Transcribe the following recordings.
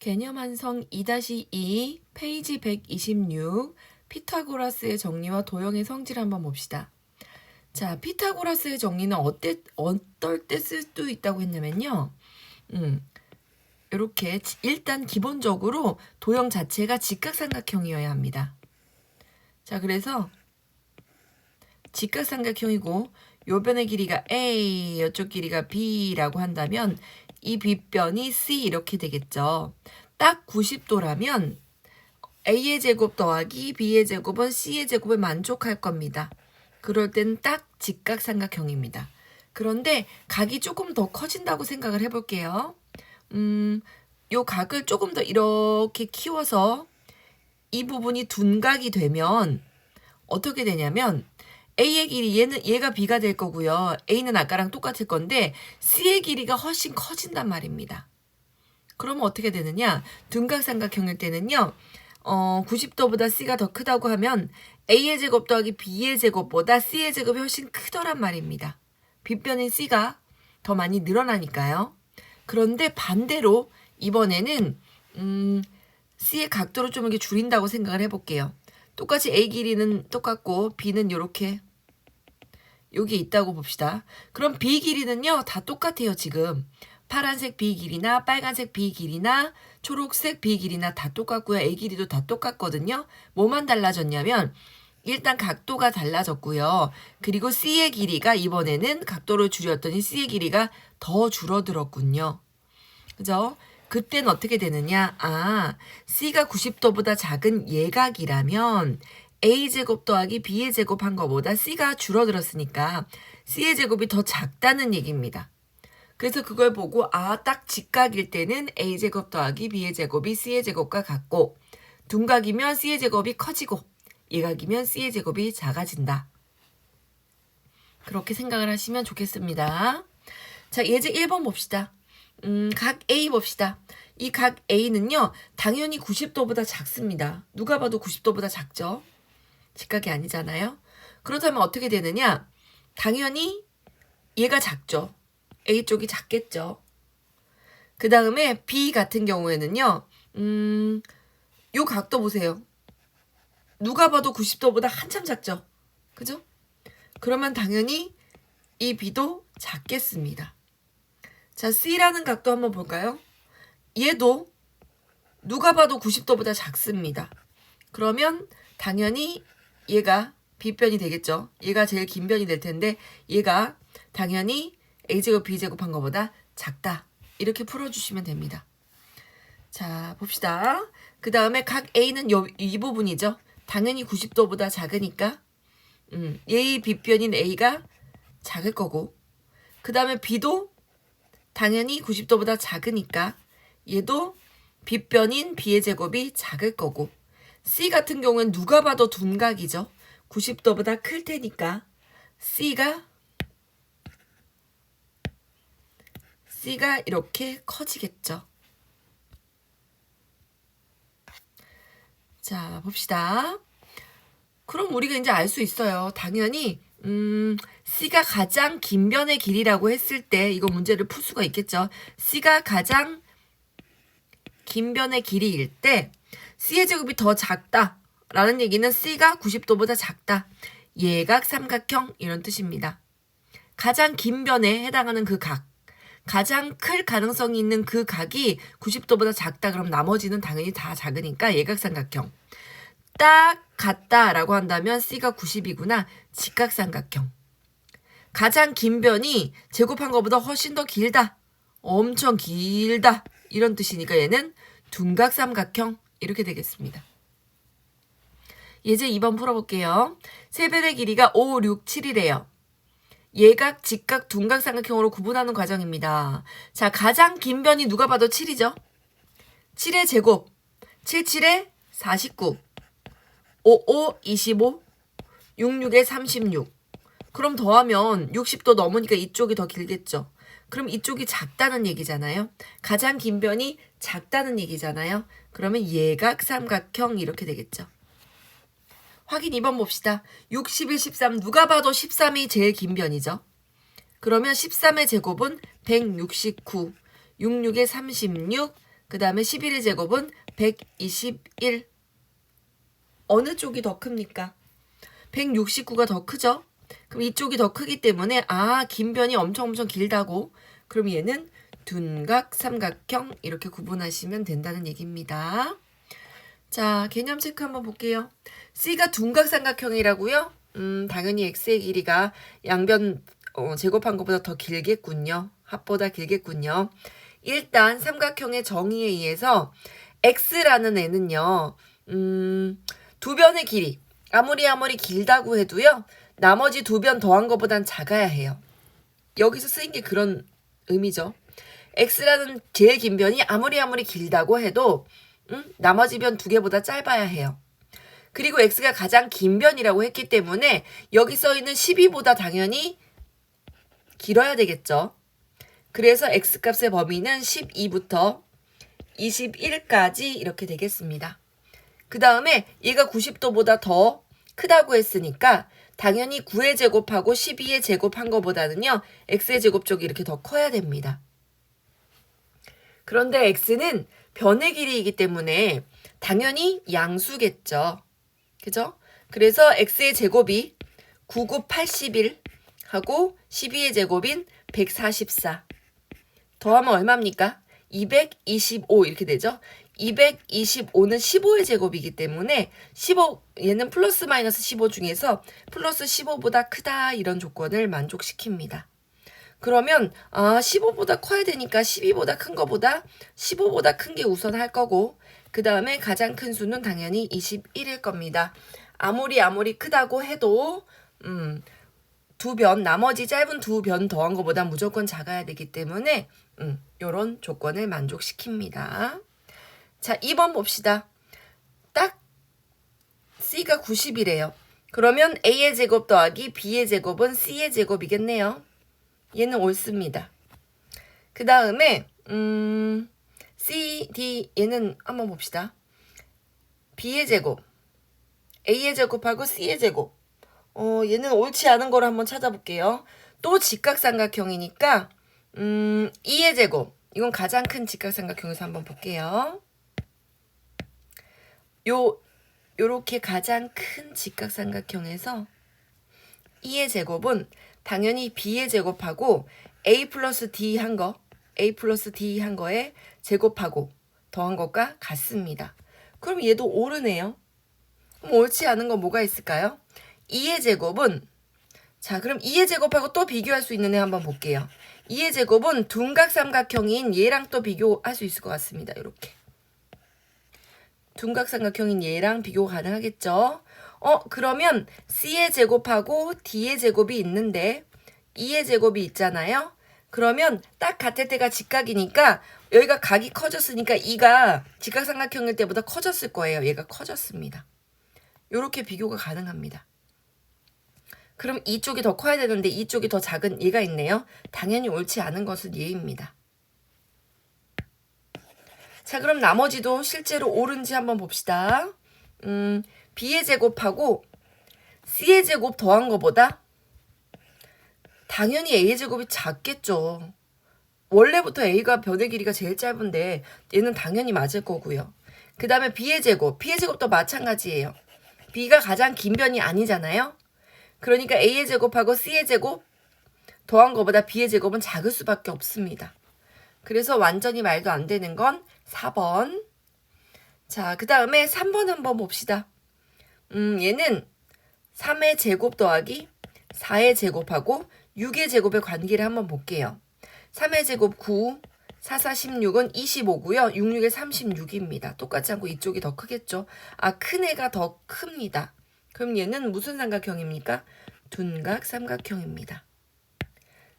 개념 완성 2-2 페이지 126 피타고라스의 정리와 도형의 성질 한번 봅시다. 자, 피타고라스의 정리는 어떨 때 쓸 수 있다고 했냐면요. 이렇게 일단 기본적으로 도형 자체가 직각삼각형이어야 합니다. 자, 그래서 직각삼각형이고 요 변의 길이가 A, 이쪽 길이가 B라고 한다면 이 빗변이 C 이렇게 되겠죠. 딱 90도라면 A의 제곱 더하기 B의 제곱은 C의 제곱에 만족할 겁니다. 그럴 땐 딱 직각삼각형입니다. 그런데 각이 조금 더 커진다고 생각을 해볼게요. 요 각을 조금 더 이렇게 키워서 이 부분이 둔각이 되면 어떻게 되냐면 A의 길이 얘가 B가 될 거고요. A는 아까랑 똑같을 건데 C의 길이가 훨씬 커진단 말입니다. 그러면 어떻게 되느냐? 둔각삼각형일 때는요. 90도보다 C가 더 크다고 하면 A의 제곱 더하기 B의 제곱보다 C의 제곱이 훨씬 크더란 말입니다. 빗변인 C가 더 많이 늘어나니까요. 그런데 반대로 이번에는 C의 각도를 좀 이렇게 줄인다고 생각을 해볼게요. 똑같이 A 길이는 똑같고 B는 이렇게 여기 있다고 봅시다. 그럼 B 길이는요 다 똑같아요. 지금 파란색 B 길이나 빨간색 B 길이나 초록색 B 길이나 다 똑같고요. A 길이도 다 똑같거든요. 뭐만 달라졌냐면 일단 각도가 달라졌고요. 그리고 C의 길이가 이번에는 각도를 줄였더니 C의 길이가 더 줄어들었군요. 그죠? 그때는 어떻게 되느냐? C가 90도보다 작은 예각이라면 A제곱 더하기 B의 제곱한 거보다 C가 줄어들었으니까 C의 제곱이 더 작다는 얘기입니다. 그래서 그걸 보고 딱 직각일 때는 A제곱 더하기 B의 제곱이 C의 제곱과 같고 둔각이면 C의 제곱이 커지고 예각이면 C의 제곱이 작아진다. 그렇게 생각을 하시면 좋겠습니다. 자, 예제 1번 봅시다. 각 A 봅시다. 이 각 A는요, 당연히 90도보다 작습니다. 누가 봐도 90도보다 작죠? 직각이 아니잖아요. 그렇다면 어떻게 되느냐? 당연히 얘가 작죠. A 쪽이 작겠죠. 그 다음에 B 같은 경우에는요, 요 각도 보세요. 누가 봐도 90도보다 한참 작죠. 그죠? 그러면 당연히 이 B도 작겠습니다. 자, C라는 각도 한번 볼까요? 얘도 누가 봐도 90도보다 작습니다. 그러면 당연히 얘가 B변이 되겠죠. 얘가 제일 긴 변이 될 텐데 얘가 당연히 A제곱 B제곱한 것보다 작다. 이렇게 풀어주시면 됩니다. 자, 봅시다. 그 다음에 각 A는 이 부분이죠. 당연히 90도보다 작으니까 얘의 B변인 A가 작을 거고 그 다음에 B도 당연히 90도보다 작으니까 얘도 빗변인 B의 제곱이 작을 거고 C 같은 경우는 누가 봐도 둔각이죠. 90도보다 클 테니까 C가 이렇게 커지겠죠. 자, 봅시다. 그럼 우리가 이제 알 수 있어요. 당연히 C가 가장 긴 변의 길이라고 했을 때 이거 문제를 풀 수가 있겠죠. C가 가장 긴 변의 길이일 때 C의 제곱이 더 작다라는 얘기는 C가 90도보다 작다. 예각 삼각형 이런 뜻입니다. 가장 긴 변에 해당하는 그 각, 가장 클 가능성이 있는 그 각이 90도보다 작다. 그럼 나머지는 당연히 다 작으니까 예각 삼각형. 딱 같다라고 한다면 C가 90이구나. 직각삼각형. 가장 긴 변이 제곱한 것보다 훨씬 더 길다. 엄청 길다. 이런 뜻이니까 얘는 둔각삼각형 이렇게 되겠습니다. 예제 2번 풀어볼게요. 세 변의 길이가 5, 6, 7이래요. 예각, 직각, 둔각삼각형으로 구분하는 과정입니다. 자, 가장 긴 변이 누가 봐도 7이죠. 7의 제곱, 7, 7에 49, 5, 5, 25, 6, 6에 36. 그럼 더하면 60도 넘으니까 이쪽이 더 길겠죠. 그럼 이쪽이 작다는 얘기잖아요. 가장 긴 변이 작다는 얘기잖아요. 그러면 예각 삼각형 이렇게 되겠죠. 확인 2번 봅시다. 6, 11, 13 누가 봐도 13이 제일 긴 변이죠. 그러면 13의 제곱은 169, 6, 6에 36, 그 다음에 11의 제곱은 121. 어느 쪽이 더 큽니까? 169가 더 크죠? 그럼 이쪽이 더 크기 때문에 긴 변이 엄청 길다고. 그럼 얘는 둔각, 삼각형 이렇게 구분하시면 된다는 얘기입니다. 자, 개념 체크 한번 볼게요. C가 둔각 삼각형이라고요? 당연히 X의 길이가 양변 제곱한 것보다 더 길겠군요. 합보다 길겠군요. 일단 삼각형의 정의에 의해서 X라는 애는요. 두 변의 길이 아무리 길다고 해도요. 나머지 두 변 더한 것보단 작아야 해요. 여기서 쓰인 게 그런 의미죠. X라는 제일 긴 변이 아무리 길다고 해도 나머지 변 두 개보다 짧아야 해요. 그리고 X가 가장 긴 변이라고 했기 때문에 여기 써있는 12보다 당연히 길어야 되겠죠. 그래서 X값의 범위는 12부터 21까지 이렇게 되겠습니다. 그 다음에 얘가 90도보다 더 크다고 했으니까 당연히 9의 제곱하고 12의 제곱한 것보다는요. X의 제곱 쪽이 이렇게 더 커야 됩니다. 그런데 X는 변의 길이이기 때문에 당연히 양수겠죠. 그죠? 그래서 X의 제곱이 9, 9, 81 하고 12의 제곱인 144 더하면 얼마입니까? 225 이렇게 되죠. 225는 15의 제곱이기 때문에 15 얘는 플러스 마이너스 15 중에서 플러스 15보다 크다 이런 조건을 만족시킵니다. 그러면 15보다 커야 되니까 12보다 큰 거보다 15보다 큰 게 우선 할 거고 그 다음에 가장 큰 수는 당연히 21일 겁니다. 아무리 크다고 해도 두 변 나머지 짧은 두 변 더한 것보다 무조건 작아야 되기 때문에 요런 조건을 만족시킵니다. 자, 2번 봅시다. 딱 C가 90이래요. 그러면 A의 제곱 더하기 B의 제곱은 C의 제곱이겠네요. 얘는 옳습니다. 그 다음에 C, D 얘는 한번 봅시다. B의 제곱, A의 제곱하고 C의 제곱. 얘는 옳지 않은 거를 한번 찾아볼게요. 또 직각삼각형이니까 2의 제곱. 이건 가장 큰 직각삼각형에서 한번 볼게요. 요렇게 가장 큰 직각삼각형에서 2의 제곱은 당연히 B의 제곱하고 A 플러스 D 한 거에 제곱하고 더한 것과 같습니다. 그럼 얘도 오르네요. 그럼 옳지 않은 건 뭐가 있을까요? 2의 제곱은 자, 그럼 2의 제곱하고 또 비교할 수 있는 애 한번 볼게요. 2의 제곱은 둔각삼각형인 얘랑 또 비교할 수 있을 것 같습니다. 이렇게. 둔각삼각형인 얘랑 비교 가능하겠죠? 그러면 C의 제곱하고 D의 제곱이 있는데 2의 제곱이 있잖아요? 그러면 딱 같을 때가 직각이니까 여기가 각이 커졌으니까 2가 직각삼각형일 때보다 커졌을 거예요. 얘가 커졌습니다. 이렇게 비교가 가능합니다. 그럼 이쪽이 더 커야 되는데 이쪽이 더 작은 얘가 있네요. 당연히 옳지 않은 것은 얘입니다. 자, 그럼 나머지도 실제로 옳은지 한번 봅시다. B의 제곱하고 C의 제곱 더한 것보다 당연히 A의 제곱이 작겠죠. 원래부터 A가 변의 길이가 제일 짧은데 얘는 당연히 맞을 거고요. 그 다음에 B의 제곱도 마찬가지예요. B가 가장 긴 변이 아니잖아요. 그러니까 A의 제곱하고 C의 제곱 더한 것보다 B의 제곱은 작을 수밖에 없습니다. 그래서 완전히 말도 안 되는 건 4번. 자, 그 다음에 3번 한번 봅시다. 얘는 3의 제곱 더하기 4의 제곱하고 6의 제곱의 관계를 한번 볼게요. 3의 제곱 9, 4, 4, 16은 25고요. 6, 6에 36입니다. 똑같지 않고 이쪽이 더 크겠죠. 큰 애가 더 큽니다. 그럼 얘는 무슨 삼각형입니까? 둔각 삼각형입니다.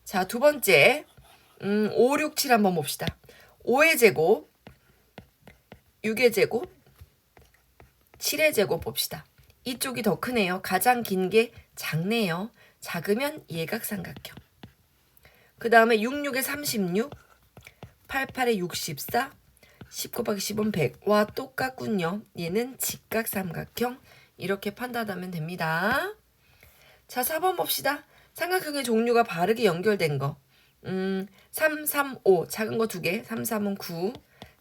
자, 두 번째 5, 6, 7 한번 봅시다. 5의 제곱, 6의 제곱, 7의 제곱 봅시다. 이쪽이 더 크네요. 가장 긴 게 작네요. 작으면 예각삼각형. 그 다음에 6, 6에 36, 8, 8에 64, 10 곱하기 10은 100. 와, 똑같군요. 얘는 직각삼각형. 이렇게 판단하면 됩니다. 자, 4번 봅시다. 삼각형의 종류가 바르게 연결된 거. 3, 3, 5. 작은 거 2개. 3, 3은 9.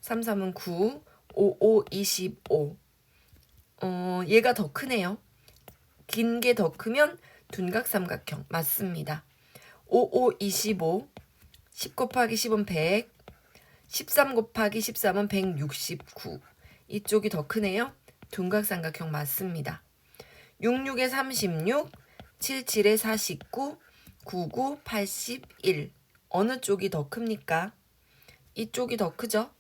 3, 3은 9, 5, 5, 25. 얘가 더 크네요. 긴 게 더 크면 둔각 삼각형. 맞습니다. 5, 5, 25. 10 곱하기 10은 100. 13 곱하기 13은 169. 이쪽이 더 크네요. 둔각 삼각형 맞습니다. 6, 6에 36. 7, 7에 49. 9, 9, 81. 어느 쪽이 더 큽니까? 이쪽이 더 크죠?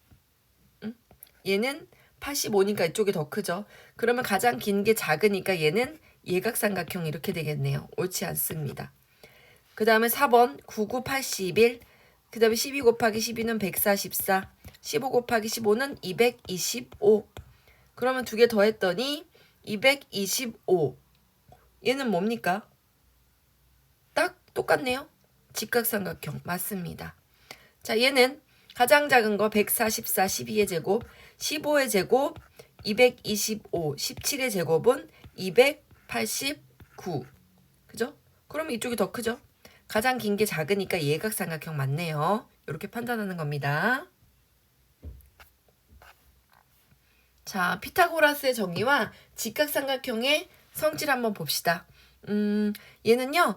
얘는 85니까 이쪽이 더 크죠? 그러면 가장 긴 게 작으니까 얘는 예각삼각형 이렇게 되겠네요. 옳지 않습니다. 그 다음에 4번 99, 81. 그 다음에 12 곱하기 12는 144. 15 곱하기 15는 225. 그러면 두 개 더했더니 225. 얘는 뭡니까? 딱 똑같네요. 직각삼각형 맞습니다. 자, 얘는 가장 작은 거 144, 12의 제곱, 15의 제곱, 225, 17의 제곱은 289. 그죠? 그럼 이쪽이 더 크죠? 가장 긴 게 작으니까 예각삼각형 맞네요. 이렇게 판단하는 겁니다. 자, 피타고라스의 정의와 직각삼각형의 성질 한번 봅시다. 얘는요.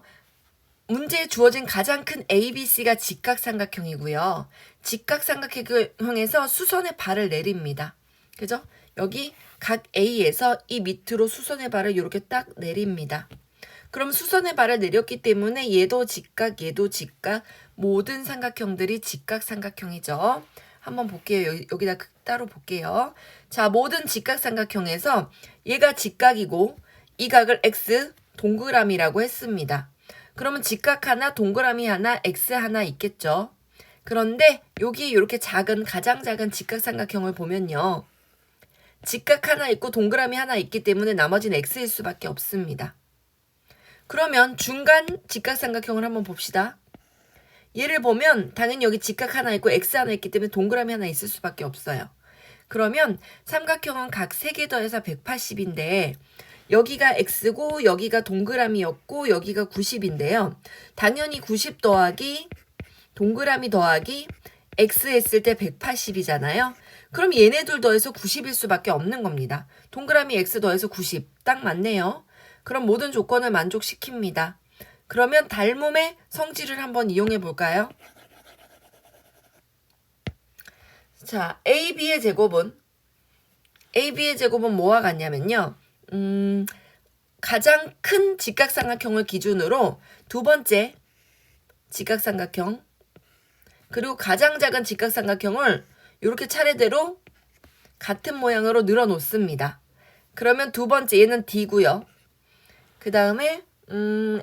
문제에 주어진 가장 큰 ABC가 직각삼각형이고요. 직각삼각형에서 수선의 발을 내립니다. 그죠? 여기 각 A에서 이 밑으로 수선의 발을 이렇게 딱 내립니다. 그럼 수선의 발을 내렸기 때문에 얘도 직각, 얘도 직각, 모든 삼각형들이 직각삼각형이죠. 한번 볼게요. 여기다 따로 볼게요. 자, 모든 직각삼각형에서 얘가 직각이고 이 각을 X 동그라미라고 했습니다. 그러면 직각 하나, 동그라미 하나, X 하나 있겠죠. 그런데 여기 이렇게 가장 작은 직각삼각형을 보면요. 직각 하나 있고 동그라미 하나 있기 때문에 나머지는 X일 수밖에 없습니다. 그러면 중간 직각삼각형을 한번 봅시다. 얘를 보면 당연히 여기 직각 하나 있고 X 하나 있기 때문에 동그라미 하나 있을 수밖에 없어요. 그러면 삼각형은 각 3개 더해서 180인데 여기가 X고 여기가 동그라미였고 여기가 90인데요. 당연히 90 더하기 동그라미 더하기 X 했을 때 180이잖아요. 그럼 얘네들 더해서 90일 수밖에 없는 겁니다. 동그라미 X 더해서 90. 딱 맞네요. 그럼 모든 조건을 만족시킵니다. 그러면 닮음의 성질을 한번 이용해 볼까요? 자, AB의 제곱은 뭐와 같냐면요. 가장 큰 직각삼각형을 기준으로 두 번째 직각삼각형 그리고 가장 작은 직각삼각형을 이렇게 차례대로 같은 모양으로 늘어 놓습니다. 그러면 두 번째 얘는 D고요. 그 다음에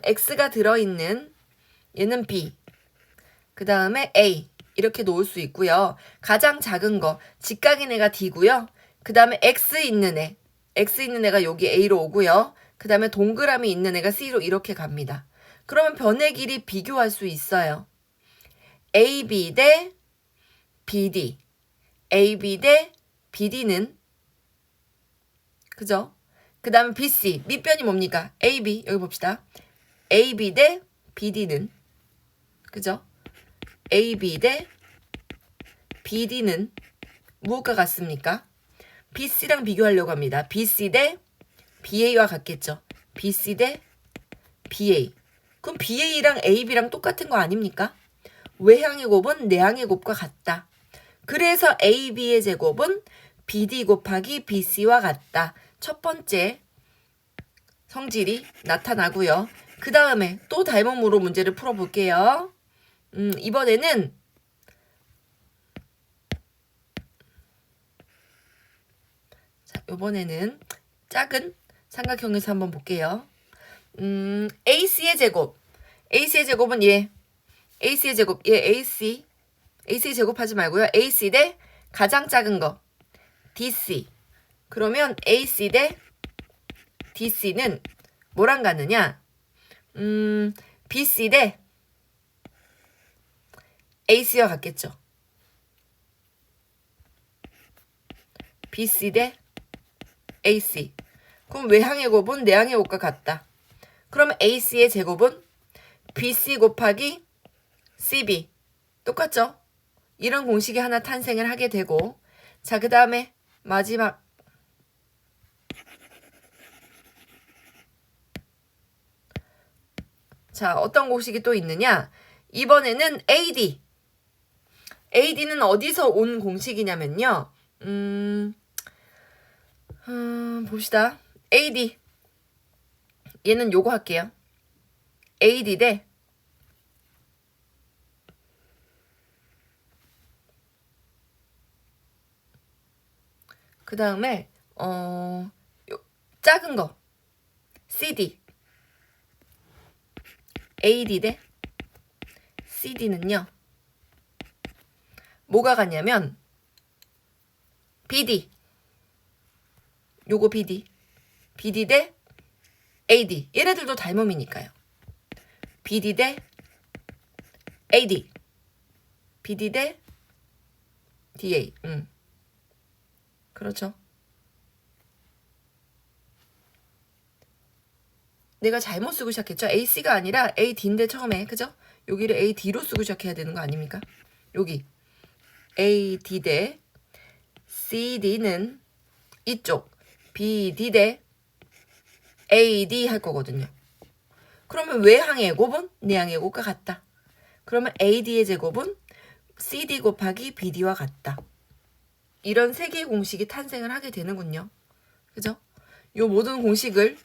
X가 들어있는 얘는 B. 그 다음에 A 이렇게 놓을 수 있고요. 가장 작은 거 직각인 애가 D고요. 그 다음에 X 있는 애가 여기 A로 오고요. 그 다음에 동그라미 있는 애가 C로 이렇게 갑니다. 그러면 변의 길이 비교할 수 있어요. AB 대 BD. AB 대 BD는 그죠? 그 다음에 BC. 밑변이 뭡니까? AB. 여기 봅시다. AB 대 BD는 그죠? AB 대 BD는 무엇과 같습니까? BC랑 비교하려고 합니다. BC 대 BA와 같겠죠. BC 대 BA. 그럼 BA랑 AB랑 똑같은 거 아닙니까? 외향의 곱은 내향의 곱과 같다. 그래서 AB의 제곱은 BD 곱하기 BC와 같다. 첫 번째 성질이 나타나고요. 그 다음에 또 닮음으로 문제를 풀어볼게요. 이번에는 이번에는 작은 삼각형에서 한번 볼게요. AC의 제곱. AC의 제곱은 AC의 제곱. AC의 제곱하지 말고요. AC 대 가장 작은 거. DC. 그러면 AC 대 DC는 뭐랑 같느냐? BC 대 AC와 같겠죠. BC 대 AC. 그럼 외항의 곱은 내항의 곱과 같다. 그러면 AC의 제곱은 BC 곱하기 CB. 똑같죠? 이런 공식이 하나 탄생을 하게 되고 자, 그 다음에 마지막. 자, 어떤 공식이 또 있느냐? 이번에는 AD. AD는 어디서 온 공식이냐면요. 봅시다. AD. 얘는 요거 할게요. AD 대 그 다음에 작은 거 CD. AD 대 CD는요. 뭐가 같냐면 BD. 요거 BD. BD 대 AD. 얘네들도 닮음이니까요. BD 대 AD. BD 대 DA. 그렇죠. 내가 잘못 쓰고 시작했죠. AC가 아니라 AD인데 처음에. 그죠? 여기를 AD로 쓰고 시작해야 되는 거 아닙니까? 여기 AD 대 CD는 이쪽 BD 대 AD 할 거거든요. 그러면 외항의 제곱은 내항의 제곱과 같다. 그러면 AD의 제곱은 CD 곱하기 BD와 같다. 이런 세 개의 공식이 탄생을 하게 되는군요. 그죠? 요 모든 공식을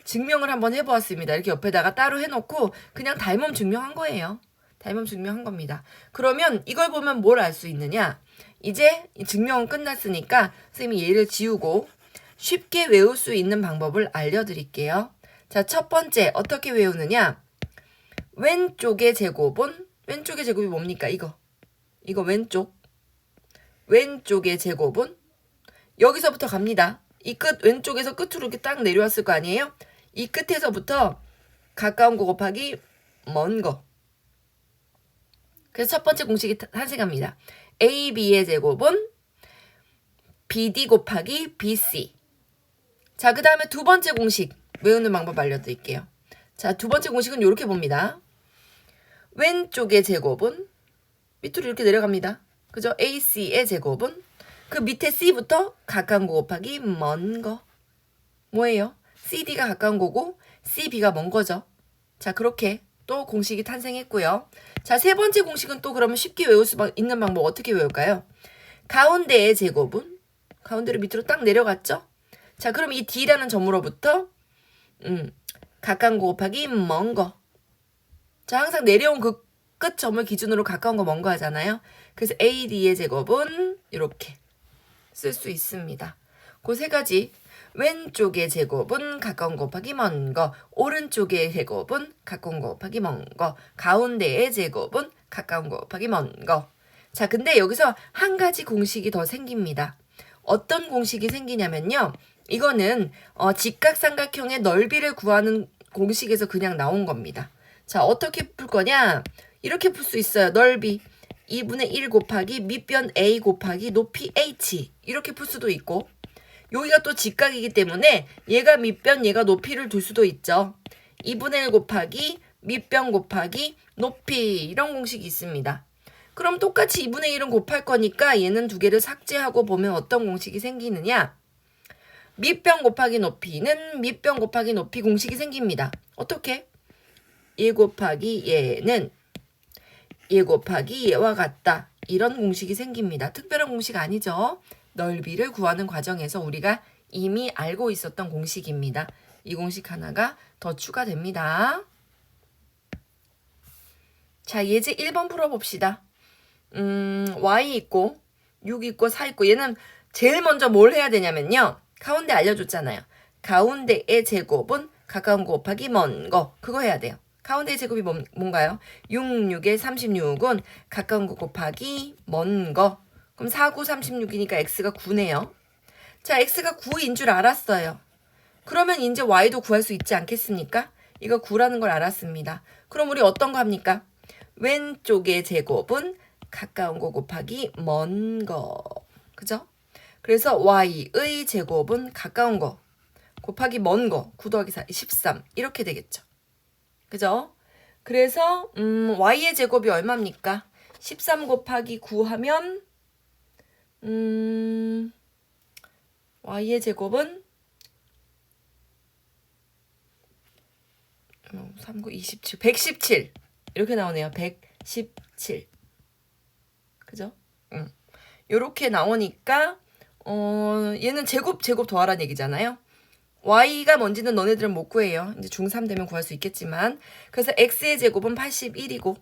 증명을 한번 해보았습니다. 이렇게 옆에다가 따로 해놓고 그냥 닮음 증명한 거예요. 닮음 증명한 겁니다. 그러면 이걸 보면 뭘 알 수 있느냐? 이제 증명은 끝났으니까 선생님이 얘를 지우고 쉽게 외울 수 있는 방법을 알려드릴게요. 자, 첫 번째 어떻게 외우느냐? 왼쪽의 제곱이 뭡니까? 이거 왼쪽의 제곱은 여기서부터 갑니다. 이 끝 왼쪽에서 끝으로 이렇게 딱 내려왔을 거 아니에요? 이 끝에서부터 가까운 거 곱하기 먼 거. 그래서 첫 번째 공식이 탄생합니다. AB의 제곱은 BD 곱하기 BC. 자, 그 다음에 두 번째 공식 외우는 방법 알려드릴게요. 자, 두 번째 공식은 이렇게 봅니다. 왼쪽의 제곱은 밑으로 이렇게 내려갑니다. 그죠? AC의 제곱은 그 밑에 C부터 가까운 거 곱하기 먼 거. 뭐예요? CD가 가까운 거고 CB가 먼 거죠. 자, 그렇게 또 공식이 탄생했고요. 자, 세 번째 공식은 또 그러면 쉽게 외울 수 있는 방법 어떻게 외울까요? 가운데의 제곱은 가운데로 밑으로 딱 내려갔죠? 자, 그럼 이 D라는 점으로부터 가까운 거 곱하기 먼 거. 자, 항상 내려온 그 끝 점을 기준으로 가까운 거 먼 거 하잖아요. 그래서 AD의 제곱은 이렇게 쓸 수 있습니다. 그 세 가지. 왼쪽의 제곱은 가까운 거 곱하기 먼 거, 오른쪽의 제곱은 가까운 거 곱하기 먼 거, 가운데의 제곱은 가까운 거 곱하기 먼 거. 자, 근데 여기서 한 가지 공식이 더 생깁니다. 어떤 공식이 생기냐면요. 이거는 직각삼각형의 넓이를 구하는 공식에서 그냥 나온 겁니다. 자, 어떻게 풀 거냐? 이렇게 풀 수 있어요. 넓이 2분의 1 곱하기 밑변 A 곱하기 높이 H. 이렇게 풀 수도 있고, 여기가 또 직각이기 때문에 얘가 밑변 얘가 높이를 둘 수도 있죠. 2분의 1 곱하기 밑변 곱하기 높이, 이런 공식이 있습니다. 그럼 똑같이 2분의 1은 곱할 거니까 얘는 두 개를 삭제하고 보면 어떤 공식이 생기느냐? 밑변 곱하기 높이는 밑변 곱하기 높이 공식이 생깁니다. 어떻게? 얘 곱하기 얘는 얘 곱하기 얘와 같다. 이런 공식이 생깁니다. 특별한 공식 아니죠. 넓이를 구하는 과정에서 우리가 이미 알고 있었던 공식입니다. 이 공식 하나가 더 추가됩니다. 자, 예제 1번 풀어봅시다. y 있고 6 있고 4 있고, 얘는 제일 먼저 뭘 해야 되냐면요. 가운데 알려줬잖아요. 가운데의 제곱은 가까운 거 곱하기 먼 거. 그거 해야 돼요. 가운데의 제곱이 뭔가요? 6, 6에 36은 가까운 거 곱하기 먼 거. 그럼 4, 9, 36이니까 x가 9네요. 자, x가 9인 줄 알았어요. 그러면 이제 y도 구할 수 있지 않겠습니까? 이거 9라는 걸 알았습니다. 그럼 우리 어떤 거 합니까? 왼쪽의 제곱은 가까운 거 곱하기 먼 거. 그죠? 그래서 y의 제곱은 가까운 거 곱하기 먼 거. 9 더하기 4, 13. 이렇게 되겠죠. 그죠? 그래서 y의 제곱이 얼마입니까? 13 곱하기 9 하면 y의 제곱은 39, 27, 117 이렇게 나오네요. 117 그죠? 요렇게 나오니까 얘는 제곱 더하라는 얘기잖아요. y가 뭔지는 너네들은 못 구해요. 이제 중3 되면 구할 수 있겠지만 그래서 x의 제곱은 81이고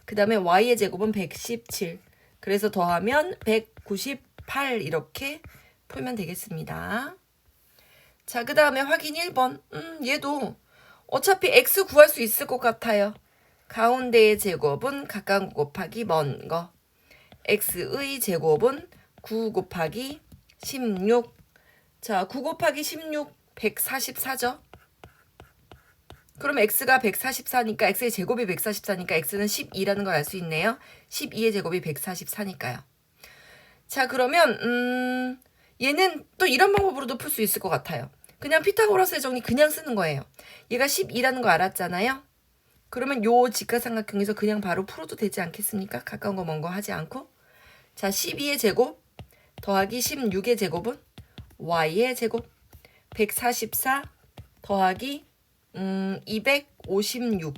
그 다음에 y의 제곱은 117 그래서 더하면 198 이렇게 풀면 되겠습니다. 자, 그 다음에 확인 1번 얘도 어차피 x 구할 수 있을 것 같아요. 가운데의 제곱은 가까운 곱하기 먼 거. x의 제곱은 9 곱하기 16. 자, 9 곱하기 16, 144죠. 그럼 x가 144니까 x의 제곱이 144니까 x는 12라는 걸 알 수 있네요. 12의 제곱이 144니까요. 자, 그러면 얘는 또 이런 방법으로도 풀 수 있을 것 같아요. 그냥 피타고라스의 정리 그냥 쓰는 거예요. 얘가 12라는 거 알았잖아요. 그러면 요 직각삼각형에서 그냥 바로 풀어도 되지 않겠습니까? 가까운 거 먼 거 하지 않고. 자, 12의 제곱 더하기 16의 제곱은 y의 제곱 144 더하기 256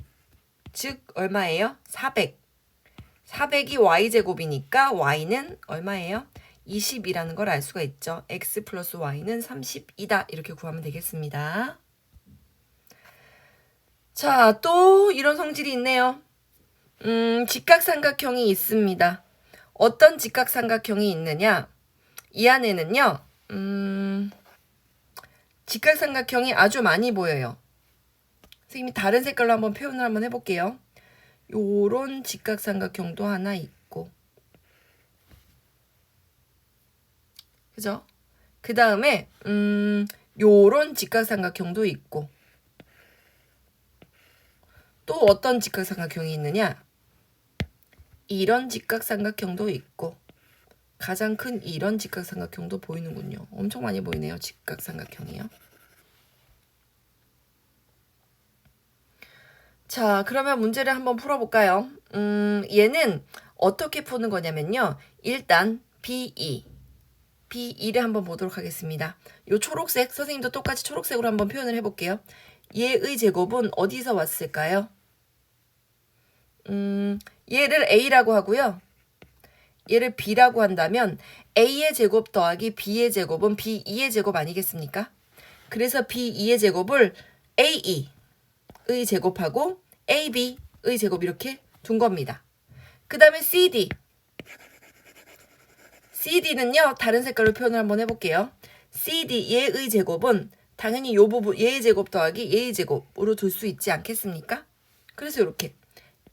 즉 얼마예요? 400. 400이 y제곱이니까 y는 얼마예요? 20이라는 걸 알 수가 있죠. x 플러스 y는 32다. 이렇게 구하면 되겠습니다. 자, 또 이런 성질이 있네요. 직각삼각형이 있습니다. 어떤 직각삼각형이 있느냐? 이 안에는요. 직각삼각형이 아주 많이 보여요. 선생님이 다른 색깔로 한번 표현을 한번 해볼게요. 요런 직각삼각형도 하나 있고 그죠? 그 다음에 요런 직각삼각형도 있고 또 어떤 직각삼각형이 있느냐? 이런 직각삼각형도 있고 가장 큰 이런 직각삼각형도 보이는군요. 엄청 많이 보이네요. 직각삼각형이요. 자, 그러면 문제를 한번 풀어볼까요? 얘는 어떻게 푸는 거냐면요. 일단 B2를 한번 보도록 하겠습니다. 요 초록색, 선생님도 똑같이 초록색으로 한번 표현을 해볼게요. 얘의 제곱은 어디서 왔을까요? 얘를 A라고 하고요. 얘를 B라고 한다면 A의 제곱 더하기 B의 제곱은 B2의 제곱 아니겠습니까? 그래서 B2의 제곱을 A2의 제곱하고 AB의 제곱 이렇게 둔 겁니다. 그 다음에 CD는요. 다른 색깔로 표현을 한번 해볼게요. CD 얘의 제곱은 당연히 요 부분 얘의 제곱 더하기 얘의 제곱으로 둘 수 있지 않겠습니까? 그래서 이렇게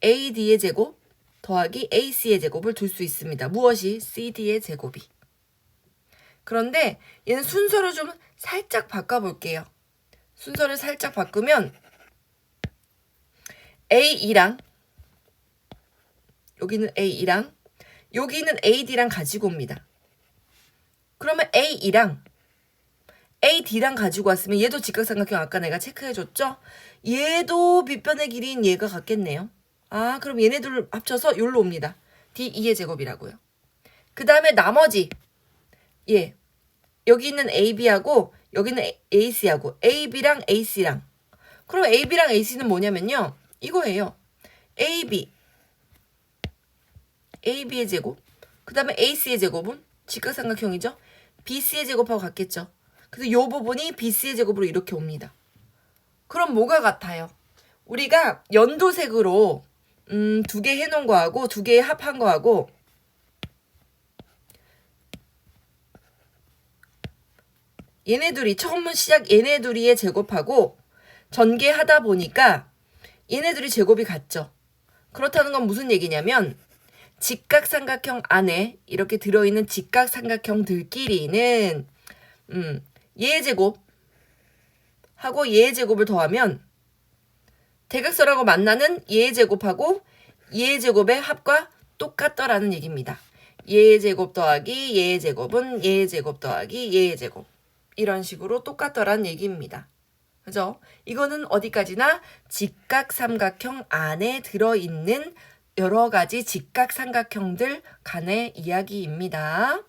AD의 제곱 더하기 AC의 제곱을 둘 수 있습니다. 무엇이? CD의 제곱이. 그런데 얘는 순서를 좀 살짝 바꿔볼게요. 순서를 살짝 바꾸면 A2랑 여기는 A2랑 여기는 AD랑 가지고 옵니다. 그러면 A2랑 AD랑 가지고 왔으면 얘도 직각삼각형 아까 내가 체크해줬죠? 얘도 빗변의 길이인 얘가 같겠네요. 아, 그럼 얘네들 합쳐서 여기로 옵니다. D2의 제곱이라고요. 그 다음에 나머지 예, 여기 있는 AB하고 여기는 AC하고 AB랑 AC랑 그럼 AB랑 AC는 뭐냐면요. 이거예요. AB의 제곱 그 다음에 AC의 제곱은 직각삼각형이죠. BC의 제곱하고 같겠죠. 그래서 이 부분이 BC의 제곱으로 이렇게 옵니다. 그럼 뭐가 같아요? 우리가 연도색으로 두 개 해놓은 거하고 두 개 합한 거하고 얘네들이 처음 시작 얘네들이의 제곱하고 전개하다 보니까 얘네들이 제곱이 같죠. 그렇다는 건 무슨 얘기냐면 직각삼각형 안에 이렇게 들어있는 직각삼각형들끼리는 얘의 제곱하고 얘의 제곱을 더하면 대각선하고 만나는 얘의 제곱하고 얘의 제곱의 합과 똑같더라는 얘기입니다. 얘의 제곱 더하기 얘의 제곱은 얘의 제곱 더하기 얘의 제곱 이런 식으로 똑같더라는 얘기입니다. 그죠? 이거는 어디까지나 직각삼각형 안에 들어있는 여러 가지 직각삼각형들 간의 이야기입니다.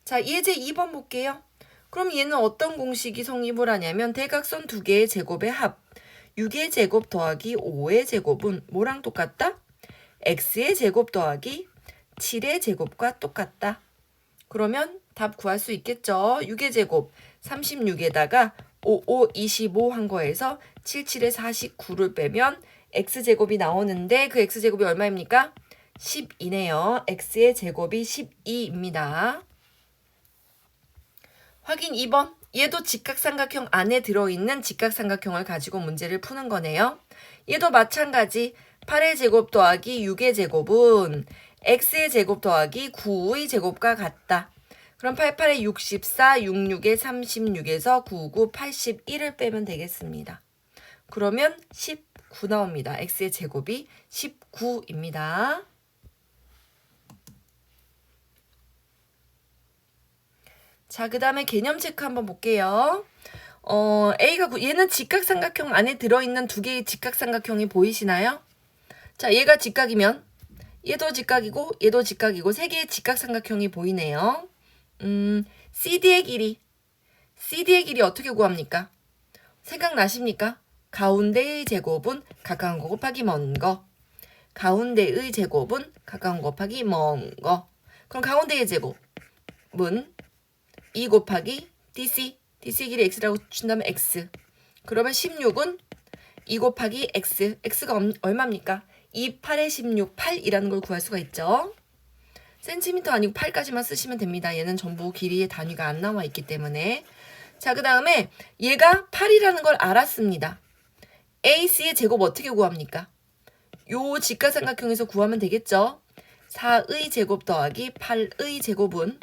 자, 예제 2번 볼게요. 그럼 얘는 어떤 공식이 성립을 하냐면 대각선 두 개의 제곱의 합 6의 제곱 더하기 5의 제곱은 뭐랑 똑같다? x의 제곱 더하기 7의 제곱과 똑같다. 그러면 답 구할 수 있겠죠. 6의 제곱 36에다가 5, 25 한 거에서 7, 7에 49를 빼면 x제곱이 나오는데 그 x제곱이 얼마입니까? 12네요. x의 제곱이 12입니다. 확인 2번. 얘도 직각삼각형 안에 들어있는 직각삼각형을 가지고 문제를 푸는 거네요. 얘도 마찬가지 8의 제곱 더하기 6의 제곱은 x의 제곱 더하기 9의 제곱과 같다. 그럼 88에 64, 66에 36에서 99, 81을 빼면 되겠습니다. 그러면 19 나옵니다. x의 제곱이 19입니다. 자, 그 다음에 개념 체크 한번 볼게요. A가 얘는 직각삼각형 안에 들어있는 두 개의 직각삼각형이 보이시나요? 자, 얘가 직각이면 얘도 직각이고 얘도 직각이고 세 개의 직각삼각형이 보이네요. CD의 길이 어떻게 구합니까? 생각나십니까? 가운데의 제곱은 가까운 거 곱하기 먼 거. 가운데의 제곱은 가까운 거 곱하기 먼 거. 그럼 가운데의 제곱은 2 곱하기 DC 길이 x라고 준다면 x. 그러면 16은 2 곱하기 x가 얼마입니까? 2, 8에 16, 8이라는 걸 구할 수가 있죠. 센티미터 아니고 8까지만 쓰시면 됩니다. 얘는 전부 길이의 단위가 안 나와 있기 때문에. 자, 그 다음에 얘가 8이라는 걸 알았습니다. AC의 제곱 어떻게 구합니까? 요 직각삼각형에서 구하면 되겠죠. 4의 제곱 더하기 8의 제곱은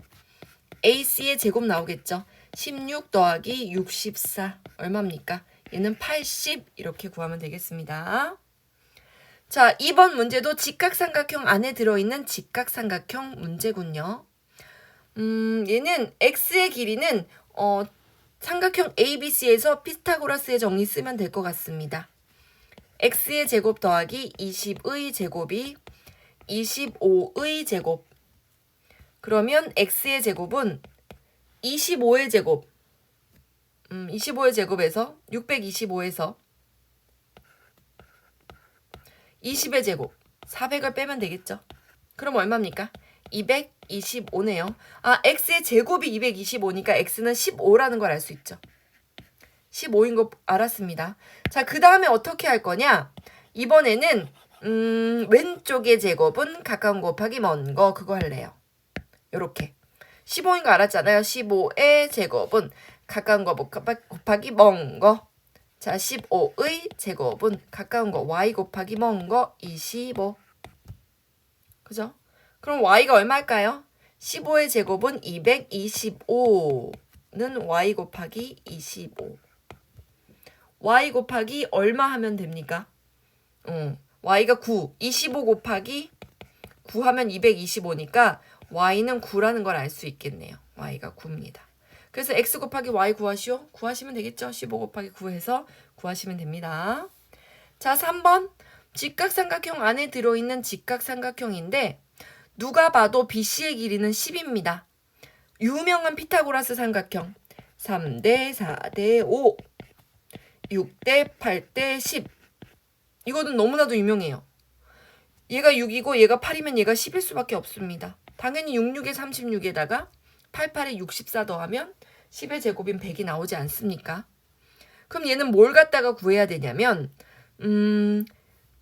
AC의 제곱 나오겠죠. 16 더하기 64 얼마입니까? 얘는 80 이렇게 구하면 되겠습니다. 자, 2번 문제도 직각삼각형 안에 들어있는 직각삼각형 문제군요. 얘는 x의 길이는 삼각형 ABC에서 피타고라스의 정리 쓰면 될 것 같습니다. x의 제곱 더하기 20의 제곱이 25의 제곱. 그러면 x의 제곱은 25의 제곱. 25의 제곱에서 625에서 20의 제곱 400을 빼면 되겠죠. 그럼 얼마입니까? 225네요. 아, x의 제곱이 225니까 x는 15라는 걸 알 수 있죠. 15인 거 알았습니다. 자, 그 다음에 어떻게 할 거냐? 이번에는 왼쪽의 제곱은 가까운 거 곱하기 먼 거 그거 할래요. 요렇게 15인 거 알았잖아요. 15의 제곱은 가까운 거 곱하기 먼 거. 자, 15의 제곱은 가까운 거 y 곱하기 먼 거 25. 그죠? 그럼 y가 얼마일까요? 15의 제곱은 225는 y 곱하기 25. y 곱하기 얼마 하면 됩니까? y가 9. 25 곱하기 9 하면 225니까 y는 9라는 걸 알 수 있겠네요. y가 9입니다. 그래서 x 곱하기 y 구하시오. 구하시면 되겠죠. 15 곱하기 9 해서 구하시면 됩니다. 자, 3번. 직각삼각형 안에 들어있는 직각삼각형인데 누가 봐도 BC의 길이는 10입니다. 유명한 피타고라스 삼각형. 3대 4대 5 6대 8대 10. 이거는 너무나도 유명해요. 얘가 6이고 얘가 8이면 얘가 10일 수밖에 없습니다. 당연히 66에 36에다가 88에 64 더하면 10의 제곱인 100이 나오지 않습니까? 그럼 얘는 뭘 갖다가 구해야 되냐면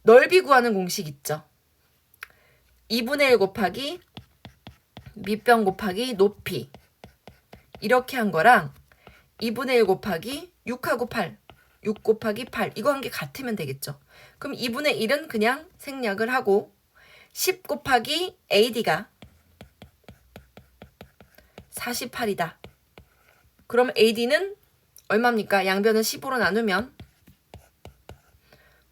넓이 구하는 공식 있죠. 2분의 1 곱하기 밑변 곱하기 높이 이렇게 한 거랑 2분의 1 곱하기 6하고 8 6 곱하기 8 이거 한 게 같으면 되겠죠. 그럼 2분의 1은 그냥 생략을 하고 10 곱하기 AD가 48이다. 그럼 AD는 얼마입니까? 양변을 15로 나누면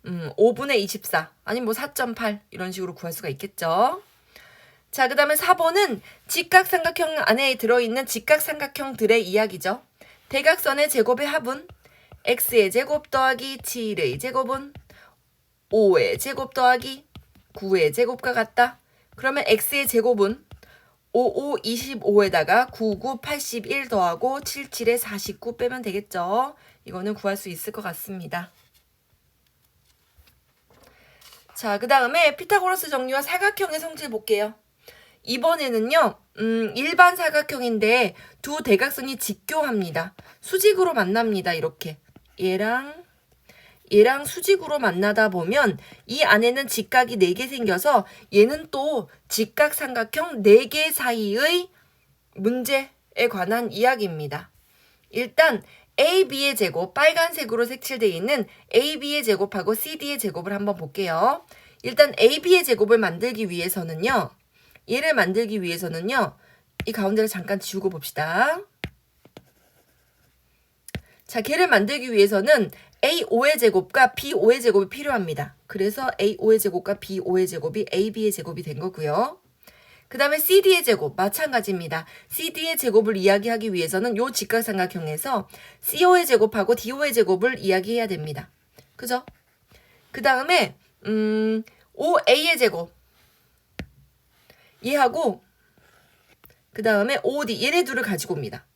5분의 24 아니면 뭐 4.8 이런 식으로 구할 수가 있겠죠. 자, 그 다음에 4번은 직각삼각형 안에 들어있는 직각삼각형들의 이야기죠. 대각선의 제곱의 합은 x의 제곱 더하기 7의 제곱은 5의 제곱 더하기 9의 제곱과 같다. 그러면 x의 제곱은 55, 25에다가 99, 81 더하고 77에 49 빼면 되겠죠. 이거는 구할 수 있을 것 같습니다. 자, 그 다음에 피타고라스 정리와 사각형의 성질 볼게요. 이번에는요, 일반 사각형인데 두 대각선이 직교합니다. 수직으로 만납니다. 이렇게. 얘랑 수직으로 만나다 보면 이 안에는 직각이 4개 생겨서 얘는 또 직각삼각형 4개 사이의 문제에 관한 이야기입니다. 일단 AB의 제곱, 빨간색으로 색칠되어 있는 AB의 제곱하고 CD의 제곱을 한번 볼게요. 일단 AB의 제곱을 만들기 위해서는요. 얘를 만들기 위해서는요. 이 가운데를 잠깐 지우고 봅시다. 자, 걔를 만들기 위해서는 A5의 제곱과 B5의 제곱이 필요합니다. 그래서 A5의 제곱과 B5의 제곱이 AB의 제곱이 된 거고요. 그 다음에 CD의 제곱 마찬가지입니다. CD의 제곱을 이야기하기 위해서는 요 직각삼각형에서 CO의 제곱하고 DO의 제곱을 이야기해야 됩니다. 그죠? 그 다음에 OA의 제곱 얘하고 그 다음에 OD 얘네 둘을 가지고 옵니다.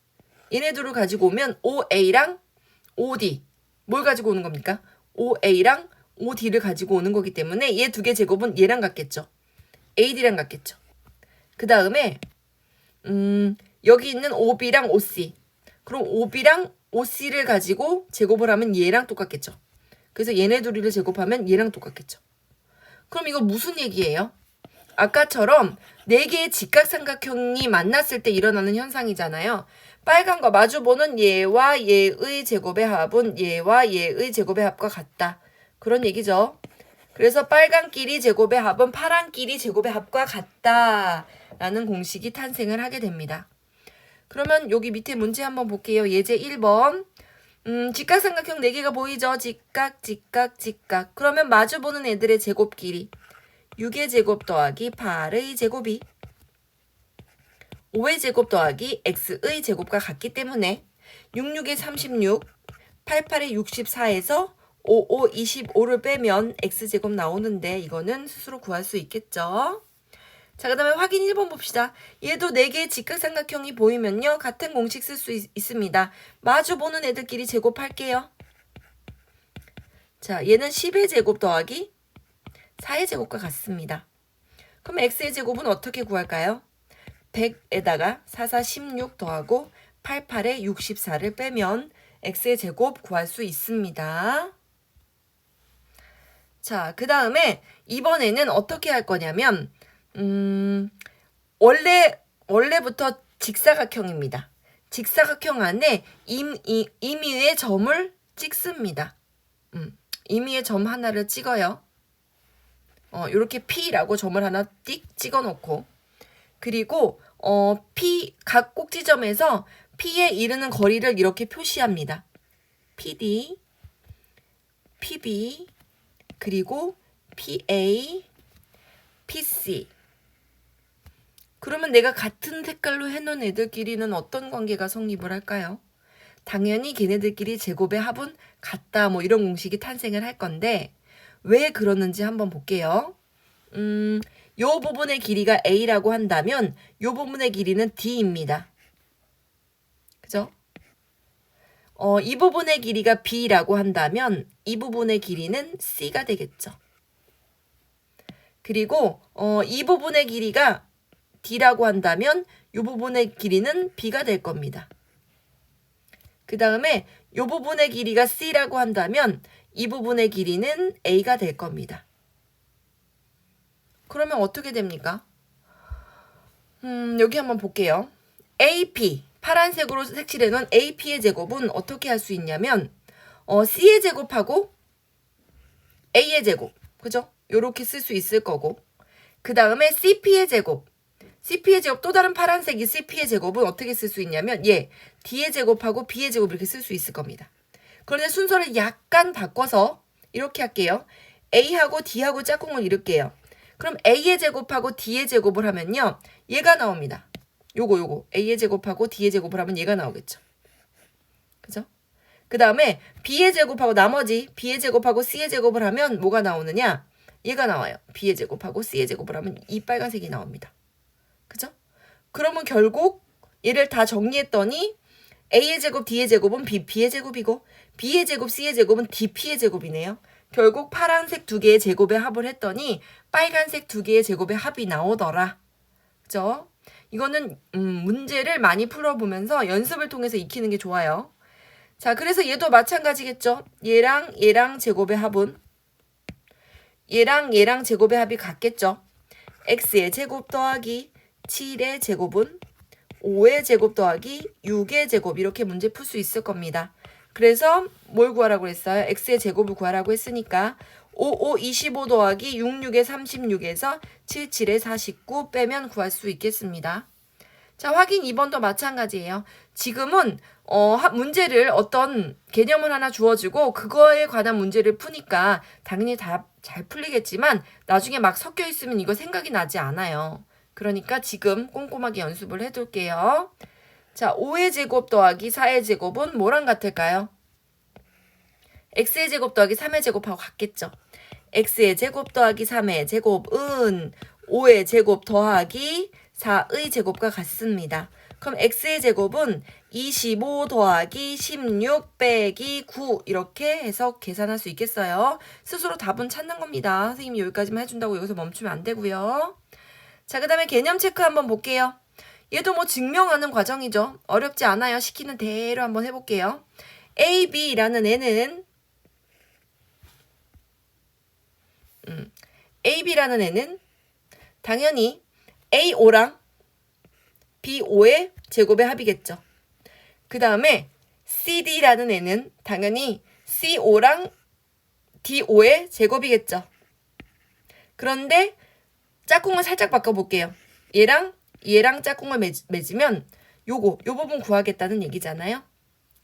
얘네 둘을 가지고 오면 OA랑 OD 뭘 가지고 오는 겁니까? OA랑 OD를 가지고 오는 거기 때문에 얘 두 개 제곱은 얘랑 같겠죠. AD랑 같겠죠. 그 다음에 여기 있는 OB랑 OC 그럼 OB랑 OC를 가지고 제곱을 하면 얘랑 똑같겠죠. 그래서 얘네 둘이를 제곱하면 얘랑 똑같겠죠. 그럼 이거 무슨 얘기예요? 아까처럼 4개의 직각삼각형이 만났을 때 일어나는 현상이잖아요. 빨간과 마주보는 얘와 얘의 제곱의 합은 얘와 얘의 제곱의 합과 같다. 그런 얘기죠. 그래서 빨간끼리 제곱의 합은 파란끼리 제곱의 합과 같다. 라는 공식이 탄생을 하게 됩니다. 그러면 여기 밑에 문제 한번 볼게요. 예제 1번. 직각삼각형 4개가 보이죠? 직각, 직각, 직각. 그러면 마주보는 애들의 제곱 길이 6의 제곱 더하기 8의 제곱이 5의 제곱 더하기 x의 제곱과 같기 때문에 66에 36, 88에 64에서 55, 25를 빼면 x제곱 나오는데 이거는 스스로 구할 수 있겠죠. 자, 그 다음에 확인 1번 봅시다. 얘도 4개의 직각삼각형이 보이면요. 같은 공식 쓸 수 있습니다. 마주보는 애들끼리 제곱할게요. 자, 얘는 10의 제곱 더하기 4의 제곱과 같습니다. 그럼 x의 제곱은 어떻게 구할까요? 100에다가 4, 4, 16 더하고 88에 64를 빼면 x의 제곱 구할 수 있습니다. 자, 그 다음에 이번에는 어떻게 할 거냐면 원래부터 직사각형입니다. 직사각형 안에 임의의 점을 찍습니다. 임의의 점 하나를 찍어요. 이렇게 P라고 점을 하나 띡 찍어 놓고 그리고 각 꼭지점에서 P에 이르는 거리를 이렇게 표시합니다. PD, PB, 그리고 PA, PC. 그러면 내가 같은 색깔로 해놓은 애들끼리는 어떤 관계가 성립을 할까요? 당연히 걔네들끼리 제곱의 합은 같다 뭐 이런 공식이 탄생을 할 건데 왜 그러는지 한번 볼게요. 요 부분의 길이가 A라고 한다면 요 부분의 길이는 D입니다. 그죠? 이 부분의 길이가 B라고 한다면 이 부분의 길이는 C가 되겠죠. 그리고 이 부분의 길이가 D라고 한다면 이 부분의 길이는 B가 될 겁니다. 그 다음에 이 부분의 길이가 C라고 한다면 이 부분의 길이는 A가 될 겁니다. 그러면 어떻게 됩니까? 여기 한번 볼게요. AP, 파란색으로 색칠해 놓은 AP의 제곱은 어떻게 할 수 있냐면 C의 제곱하고 A의 제곱, 그죠? 요렇게 쓸 수 있을 거고 그 다음에 CP의 제곱 또 다른 파란색이 CP의 제곱은 어떻게 쓸 수 있냐면 D의 제곱하고 B의 제곱 이렇게 쓸 수 있을 겁니다. 그런데 순서를 약간 바꿔서 이렇게 할게요. A하고 D하고 짝꿍을 이룰게요. 그럼 A의 제곱하고 D의 제곱을 하면요. 얘가 나옵니다. 요거 A의 제곱하고 D의 제곱을 하면 얘가 나오겠죠. 그죠? 그 다음에 B의 제곱하고 나머지 B의 제곱하고 C의 제곱을 하면 뭐가 나오느냐? 얘가 나와요. B의 제곱하고 C의 제곱을 하면 이 빨간색이 나옵니다. 그죠? 그러면 결국 얘를 다 정리했더니 A의 제곱, D의 제곱은 BP의 제곱이고 B의 제곱, C의 제곱은 DP의 제곱이네요. 결국 파란색 두 개의 제곱에 합을 했더니 빨간색 두 개의 제곱의 합이 나오더라. 그죠? 이거는 문제를 많이 풀어보면서 연습을 통해서 익히는 게 좋아요. 자, 그래서 얘도 마찬가지겠죠. 얘랑 제곱의 합은 얘랑 제곱의 합이 같겠죠. x의 제곱 더하기 7의 제곱은 5의 제곱 더하기 6의 제곱 이렇게 문제 풀 수 있을 겁니다. 그래서 뭘 구하라고 했어요? x의 제곱을 구하라고 했으니까 5, 25 더하기 6, 6의 36에서 7, 7의 49 빼면 구할 수 있겠습니다. 자, 확인 2번도 마찬가지예요. 지금은 문제를 어떤 개념을 하나 주어주고 그거에 관한 문제를 푸니까 당연히 다 잘 풀리겠지만 나중에 막 섞여 있으면 이거 생각이 나지 않아요. 그러니까 지금 꼼꼼하게 연습을 해둘게요. 자, 5의 제곱 더하기 4의 제곱은 뭐랑 같을까요? x의 제곱 더하기 3의 제곱하고 같겠죠. x의 제곱 더하기 3의 제곱은 5의 제곱 더하기 4의 제곱과 같습니다. 그럼 x의 제곱은 25 더하기 16 빼기 9 이렇게 해서 계산할 수 있겠어요. 스스로 답은 찾는 겁니다. 선생님이 여기까지만 해준다고 여기서 멈추면 안 되고요. 자, 그 다음에 개념 체크 한번 볼게요. 얘도 뭐 증명하는 과정이죠. 어렵지 않아요. 시키는 대로 한번 해볼게요. A, B라는 애는 A, B라는 애는 당연히 A5랑 B5의 제곱의 합이겠죠. 그 다음에 CD라는 애는 당연히 C5랑 D5의 제곱이겠죠. 그런데 짝꿍을 살짝 바꿔볼게요. 얘랑 짝꿍을 맺으면 요 부분 구하겠다는 얘기잖아요.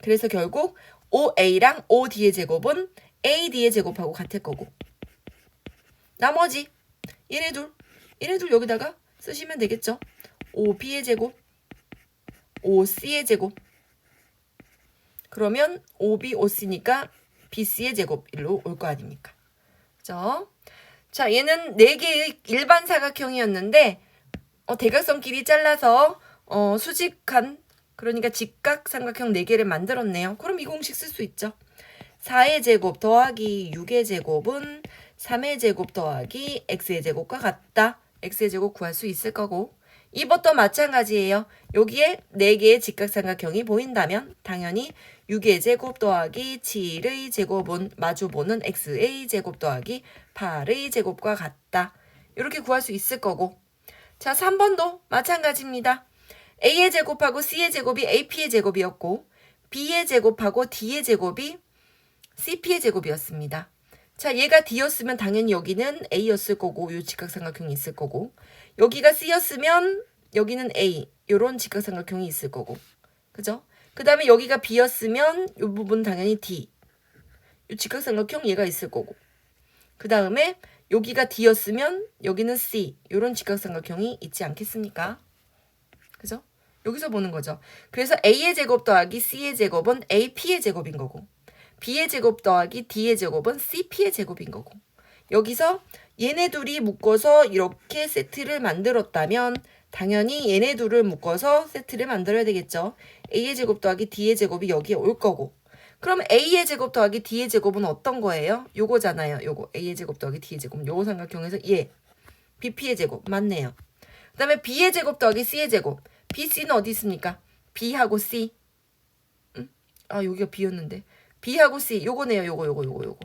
그래서 결국 OA랑 OD의 제곱은 AD의 제곱하고 같을 거고 나머지 얘네 둘 여기다가 쓰시면 되겠죠. OB의 제곱, OC의 제곱. 그러면 OB, OC니까 BC의 제곱 일로 올 거 아닙니까? 그죠? 자, 얘는 4개의 일반 사각형이었는데 대각선끼리 잘라서 수직한 그러니까 직각삼각형 4개를 만들었네요. 그럼 이 공식 쓸 수 있죠. 4의 제곱 더하기 6의 제곱은 3의 제곱 더하기 x의 제곱과 같다. x의 제곱 구할 수 있을 거고 이것도 마찬가지예요. 여기에 4개의 직각삼각형이 보인다면 당연히 6의 제곱 더하기 7의 제곱은 마주보는 x의 제곱 더하기 8의 제곱과 같다. 이렇게 구할 수 있을 거고 자, 3번도 마찬가지입니다. A의 제곱하고 C의 제곱이 AP의 제곱이었고 B의 제곱하고 D의 제곱이 CP의 제곱이었습니다. 자, 얘가 D였으면 당연히 여기는 A였을 거고 요 직각삼각형이 있을 거고 여기가 C였으면 여기는 A 요런 직각삼각형이 있을 거고 그죠? 그 다음에 여기가 B였으면 요 부분 당연히 D 요 직각삼각형 얘가 있을 거고 그 다음에 여기가 D였으면 여기는 C 요런 직각삼각형이 있지 않겠습니까? 그죠? 여기서 보는 거죠. 그래서 A의 제곱 더하기 C의 제곱은 AP의 제곱인 거고 B의 제곱 더하기 D의 제곱은 CP의 제곱인 거고 여기서 얘네 둘이 묶어서 이렇게 세트를 만들었다면 당연히 얘네 둘을 묶어서 세트를 만들어야 되겠죠. A의 제곱 더하기 D의 제곱이 여기에 올 거고 그럼 A의 제곱 더하기 D의 제곱은 어떤 거예요? 요거잖아요. 요거 A의 제곱 더하기 D의 제곱 요거 삼각형에서 얘 BP의 제곱 맞네요. 그 다음에 B의 제곱 더하기 C의 제곱 B, C는 어디 있습니까? B하고 C 아 여기가 B였는데 B하고 C 요거네요. 요거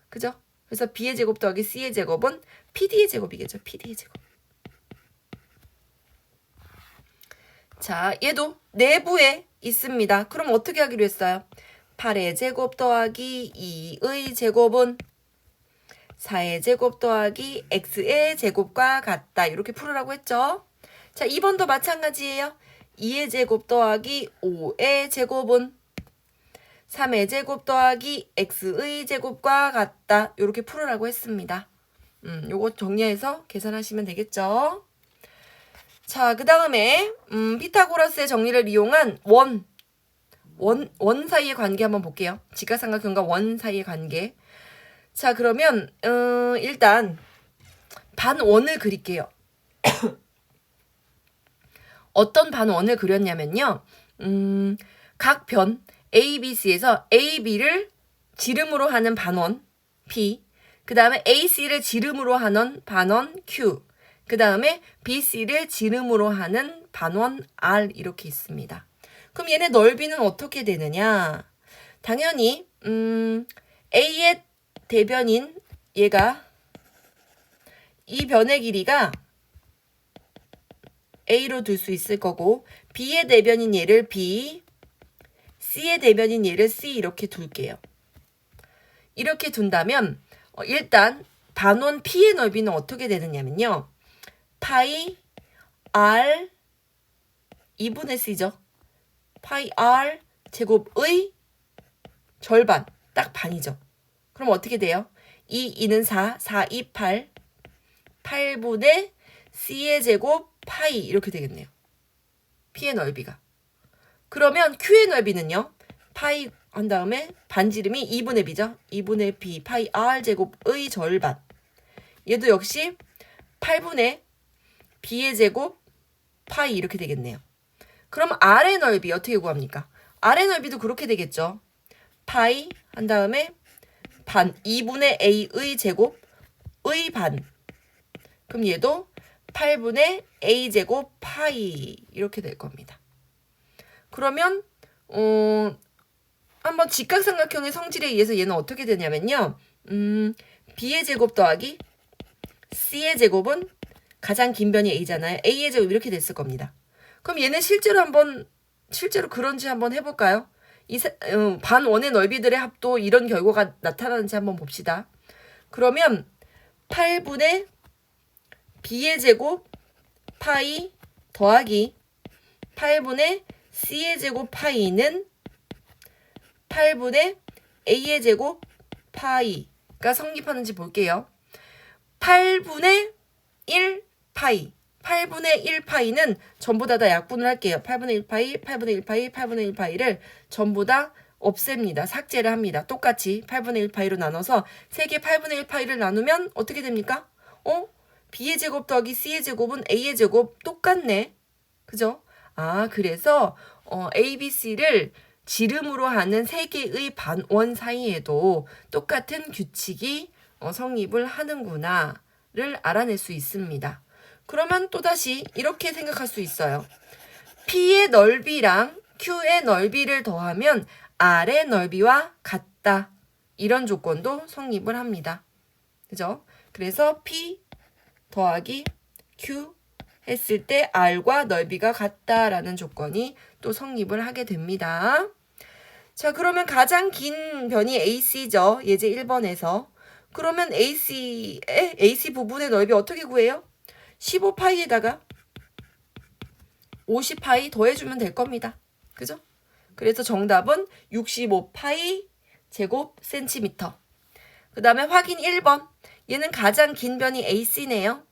그죠? 그래서 B의 제곱 더하기 C의 제곱은 PD의 제곱이겠죠. PD의 제곱. 자, 얘도 내부에 있습니다. 그럼 어떻게 하기로 했어요? 8의 제곱 더하기 2의 제곱은 4의 제곱 더하기 x의 제곱과 같다. 이렇게 풀으라고 했죠. 자, 2번도 마찬가지예요. 2의 제곱 더하기 5의 제곱은 3의 제곱 더하기 x의 제곱과 같다. 이렇게 풀으라고 했습니다. 요거 정리해서 계산하시면 되겠죠. 자, 그 다음에 피타고라스의 정리를 이용한 원 사이의 관계 한번 볼게요. 직각삼각형과 원 사이의 관계. 자, 그러면 일단 반원을 그릴게요. 어떤 반원을 그렸냐면요. 각 변 A, B, C에서 A, B를 지름으로 하는 반원 P, 그 다음에 A, C를 지름으로 하는 반원 Q, 그 다음에 B, C를 지름으로 하는 반원 R 이렇게 있습니다. 그럼 얘네 넓이는 어떻게 되느냐? 당연히 A의 대변인 얘가 이 변의 길이가 A로 둘 수 있을 거고 B의 대변인 얘를 B, C의 대변인 얘를 C 이렇게 둘게요. 이렇게 둔다면 일단 반원 P의 넓이는 어떻게 되느냐면요. 파이 R 2분의 C죠. 파이 R 제곱의 절반, 딱 반이죠. 그럼 어떻게 돼요? 2는 4, 4, 2, 8, 8분의 C의 제곱 파이 이렇게 되겠네요. P의 넓이가. 그러면 Q의 넓이는요. 파이 한 다음에 반지름이 2분의 B죠. 2분의 B 파이 R 제곱의 절반. 얘도 역시 8분의 B의 제곱 파이 이렇게 되겠네요. 그럼 R의 넓이 어떻게 구합니까? R의 넓이도 그렇게 되겠죠. 파이 한 다음에 반 2분의 A의 제곱의 반. 그럼 얘도 8분의 A 제곱 파이 이렇게 될 겁니다. 그러면 한번 직각삼각형의 성질에 의해서 얘는 어떻게 되냐면요. B의 제곱 더하기 C의 제곱은 가장 긴 변이 A잖아요. A의 제곱 이렇게 됐을 겁니다. 그럼 얘는 실제로 그런지 한번 해볼까요? 이 반원의 넓이들의 합도 이런 결과가 나타나는지 한번 봅시다. 그러면 8분의 B의 제곱 파이 더하기 8분의 C의 제곱 파이는 8분의 A의 제곱 파이가 성립하는지 볼게요. 8분의 1 파이 8분의 1 파이는 전부 다 약분을 할게요. 8분의 1 파이, 8분의 1 파이, 8분의 1 파이를 전부 다 없앱니다. 삭제를 합니다. 똑같이 8분의 1 파이로 나눠서 3개 8분의 1 파이를 나누면 어떻게 됩니까? B의 제곱 더하기 C의 제곱은 A의 제곱 똑같네. 그죠? 그래서 A, B, C를 지름으로 하는 3개의 반원 사이에도 똑같은 규칙이 성립을 하는구나를 알아낼 수 있습니다. 그러면 또다시 이렇게 생각할 수 있어요. P의 넓이랑 Q의 넓이를 더하면 R의 넓이와 같다. 이런 조건도 성립을 합니다. 그죠? 그래서 P 더하기 Q 했을 때 R과 넓이가 같다라는 조건이 또 성립을 하게 됩니다. 자, 그러면 가장 긴 변이 AC죠. 예제 1번에서. 그러면 AC 부분의 넓이 어떻게 구해요? 15파이에다가 50파이 더해주면 될 겁니다. 그죠? 그래서 정답은 65파이 제곱 센티미터. 그 다음에 확인 1번. 얘는 가장 긴 변이 AC네요.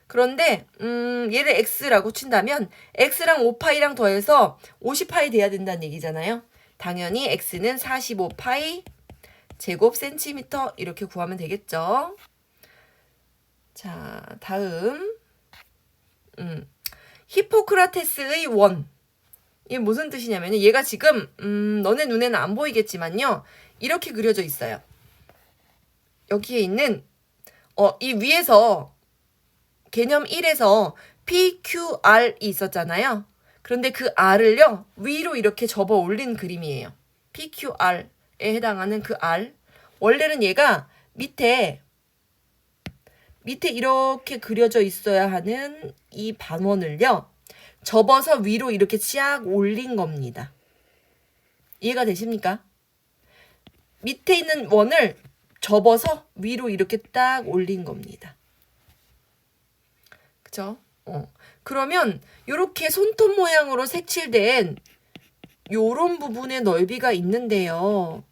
그런데 얘를 X라고 친다면 X랑 5파이랑 더해서 50파이 돼야 된다는 얘기잖아요. 당연히 X는 45파이 제곱 센티미터 이렇게 구하면 되겠죠. 자, 다음 히포크라테스의 원. 이게 무슨 뜻이냐면 얘가 지금 너네 눈에는 안 보이겠지만요. 이렇게 그려져 있어요. 여기에 있는 이 위에서 개념 1에서 PQR이 있었잖아요. 그런데 그 R을요. 위로 이렇게 접어 올린 그림이에요. PQR에 해당하는 그 R. 원래는 얘가 밑에 이렇게 그려져 있어야 하는 이 반원을요. 접어서 위로 이렇게 쫙 올린 겁니다. 이해가 되십니까? 밑에 있는 원을 접어서 위로 이렇게 딱 올린 겁니다. 그죠? 그러면 이렇게 손톱 모양으로 색칠된 요런 부분의 넓이가 있는데요.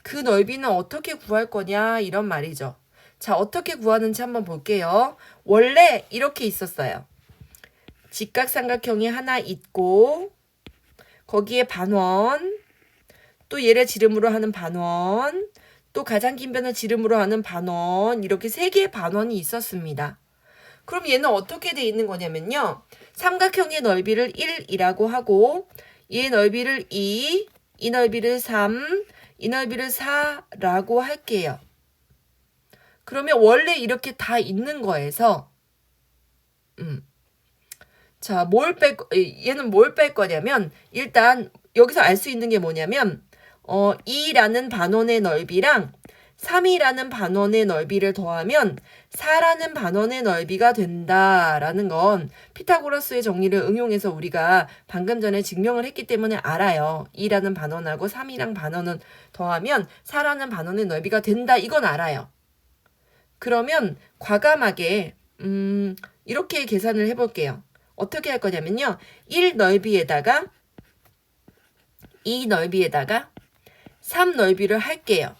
그 넓이는 어떻게 구할 거냐 이런 말이죠. 자, 어떻게 구하는지 한번 볼게요. 원래 이렇게 있었어요. 직각삼각형이 하나 있고 거기에 반원, 또 얘를 지름으로 하는 반원, 또 가장 긴 변을 지름으로 하는 반원 이렇게 3개의 반원이 있었습니다. 그럼 얘는 어떻게 돼 있는 거냐면요. 삼각형의 넓이를 1이라고 하고 얘 넓이를 2, 이 넓이를 3, 이 넓이를 4라고 할게요. 그러면 원래 이렇게 다 있는 거에서 자, 얘는 뭘 뺄 거냐면 일단 여기서 알 수 있는 게 뭐냐면 2라는 반원의 넓이랑 3이라는 반원의 넓이를 더하면 4라는 반원의 넓이가 된다라는 건 피타고라스의 정리를 응용해서 우리가 방금 전에 증명을 했기 때문에 알아요. 2라는 반원하고 3이랑 반원은 더하면 4라는 반원의 넓이가 된다. 이건 알아요. 그러면 과감하게 이렇게 계산을 해볼게요. 어떻게 할 거냐면요. 1 넓이에다가 2 넓이에다가 3 넓이를 할게요.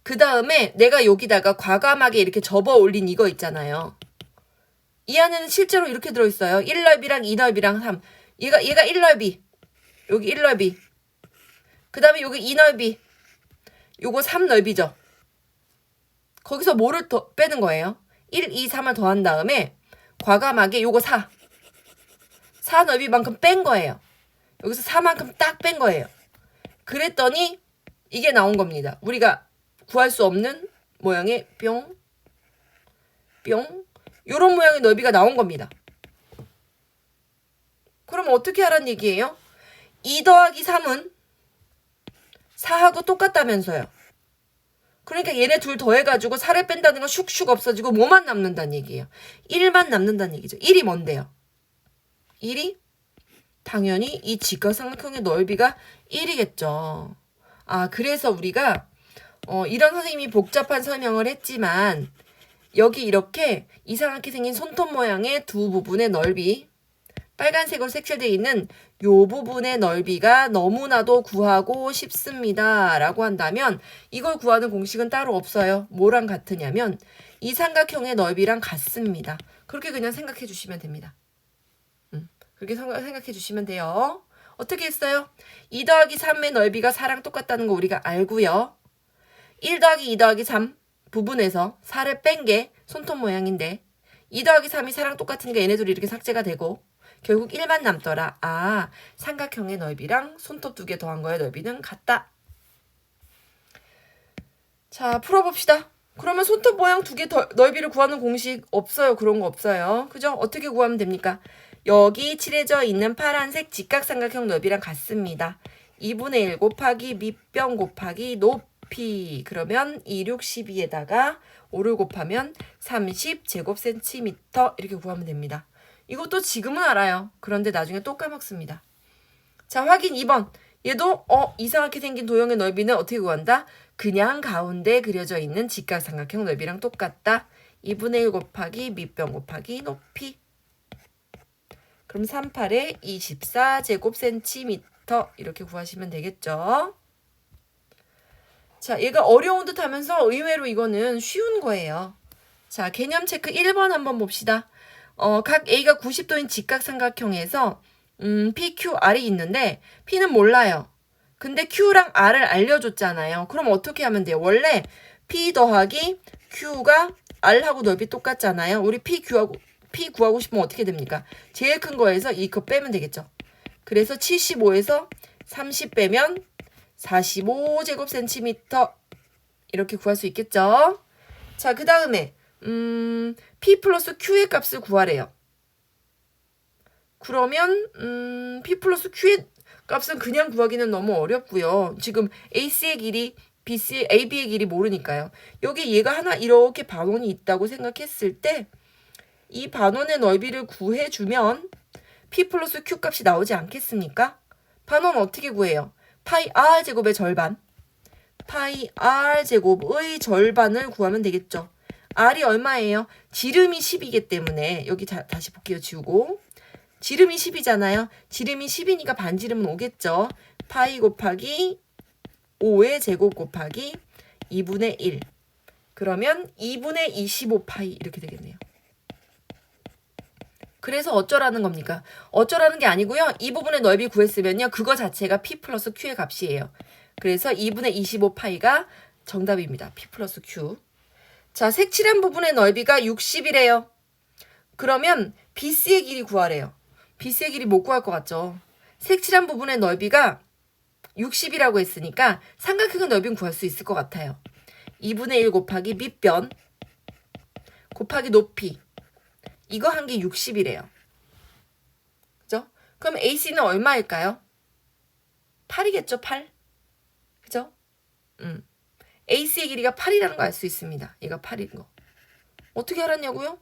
그 다음에 내가 여기다가 과감하게 이렇게 접어 올린 이거 있잖아요. 이 안에는 실제로 이렇게 들어있어요. 1 넓이랑 2 넓이랑 3. 얘가 1 넓이. 여기 1 넓이. 그 다음에 여기 2 넓이. 요거 3 넓이죠. 거기서 뭐를 더 빼는 거예요? 1, 2, 3을 더한 다음에 과감하게 요거 4. 4 넓이만큼 뺀 거예요. 여기서 4만큼 딱 뺀 거예요. 그랬더니 이게 나온 겁니다. 우리가 구할 수 없는 모양의 뿅, 뿅 요런 모양의 넓이가 나온 겁니다. 그럼 어떻게 하란 얘기예요? 2 더하기 3은 4하고 똑같다면서요. 그러니까 얘네 둘 더해가지고 4를 뺀다는 건 슉슉 없어지고 뭐만 남는다는 얘기예요. 1만 남는다는 얘기죠. 1이 뭔데요? 1이? 당연히 이 직각삼각형의 넓이가 1이겠죠. 아, 그래서 우리가 이런 선생님이 복잡한 설명을 했지만 여기 이렇게 이상하게 생긴 손톱 모양의 두 부분의 넓이 빨간색으로 색칠되어 있는 요 부분의 넓이가 너무나도 구하고 싶습니다 라고 한다면 이걸 구하는 공식은 따로 없어요. 뭐랑 같으냐면 이 삼각형의 넓이랑 같습니다. 그렇게 그냥 생각해 주시면 됩니다. 그렇게 생각해 주시면 돼요. 어떻게 했어요? 2 더하기 3의 넓이가 4랑 똑같다는 거 우리가 알고요. 1 더하기 2 더하기 3 부분에서 4를 뺀 게 손톱 모양인데 2 더하기 3이 4랑 똑같으니까 얘네들이 이렇게 삭제가 되고 결국 1만 남더라. 아, 삼각형의 넓이랑 손톱 2개 더한 거의 넓이는 같다. 자, 풀어봅시다. 그러면 손톱 모양 2개 넓이를 구하는 공식 없어요. 그런 거 없어요. 그죠? 어떻게 구하면 됩니까? 여기 칠해져 있는 파란색 직각삼각형 넓이랑 같습니다. 2분의 1 곱하기 밑변 곱하기 높이. 그러면 2, 6, 12에다가 5를 곱하면 30제곱센티미터 이렇게 구하면 됩니다. 이것도 지금은 알아요. 그런데 나중에 또 까먹습니다. 자, 확인 2번. 얘도 이상하게 생긴 도형의 넓이는 어떻게 구한다? 그냥 가운데 그려져 있는 직각삼각형 넓이랑 똑같다. 2분의 1 곱하기 밑변 곱하기 높이. 그럼 38에 24제곱센티미터 이렇게 구하시면 되겠죠. 자, 얘가 어려운 듯 하면서 의외로 이거는 쉬운 거예요. 자, 개념 체크 1번 한번 봅시다. 각 A가 90도인 직각삼각형에서 PQR이 있는데 P는 몰라요. 근데 Q랑 R을 알려줬잖아요. 그럼 어떻게 하면 돼요? 원래 P 더하기 Q가 R하고 넓이 똑같잖아요. 우리 P 구하고 싶으면 어떻게 됩니까? 제일 큰 거에서 이거 빼면 되겠죠. 그래서 75에서 30 빼면 45제곱센티미터 이렇게 구할 수 있겠죠. 자, 그 다음에 P 플러스 Q의 값을 구하래요. 그러면 P 플러스 Q의 값은 그냥 구하기는 너무 어렵고요. 지금 AC의 길이, AB의 길이 모르니까요. 여기 얘가 하나 이렇게 반원이 있다고 생각했을 때 이 반원의 넓이를 구해주면 P 플러스 Q 값이 나오지 않겠습니까? 반원 어떻게 구해요? 파이 R 제곱의 절반. 파이 R 제곱의 절반을 구하면 되겠죠. R이 얼마예요? 지름이 10이기 때문에 여기 다시 볼게요. 지우고. 지름이 10이잖아요. 지름이 10이니까 반지름은 5겠죠. 파이 곱하기 5의 제곱 곱하기 2분의 1. 그러면 2분의 25파이 이렇게 되겠네요. 그래서 어쩌라는 겁니까? 어쩌라는 게 아니고요. 이 부분의 넓이 구했으면요. 그거 자체가 P 플러스 Q의 값이에요. 그래서 2분의 25파이가 정답입니다. P 플러스 Q. 자, 색칠한 부분의 넓이가 60이래요. 그러면 BC의 길이 구하래요. BC의 길이 못 구할 것 같죠? 색칠한 부분의 넓이가 60이라고 했으니까 삼각형의 넓이는 구할 수 있을 것 같아요. 2분의 1 곱하기 밑변 곱하기 높이 이거 한 게 60이래요. 그죠? 그럼 AC는 얼마일까요? 8이겠죠? 8. 그죠? AC의 길이가 8이라는 거 알 수 있습니다. 얘가 8인 거. 어떻게 알았냐고요?